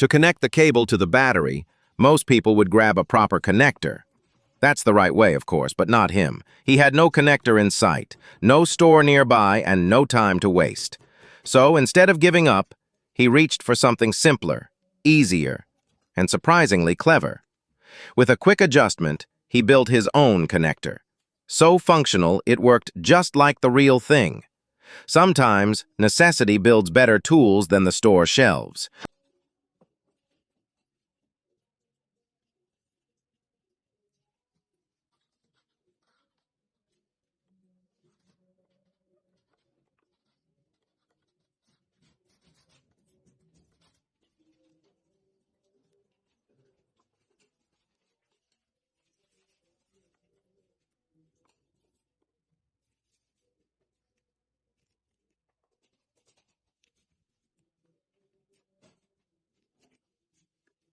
To connect the cable to the battery, most people would grab a proper connector. That's the right way, of course, but not him. He had no connector in sight, no store nearby, and no time to waste. So instead of giving up, he reached for something simpler, easier, and surprisingly clever. With a quick adjustment, he built his own connector. So functional, it worked just like the real thing. Sometimes, necessity builds better tools than the store shelves.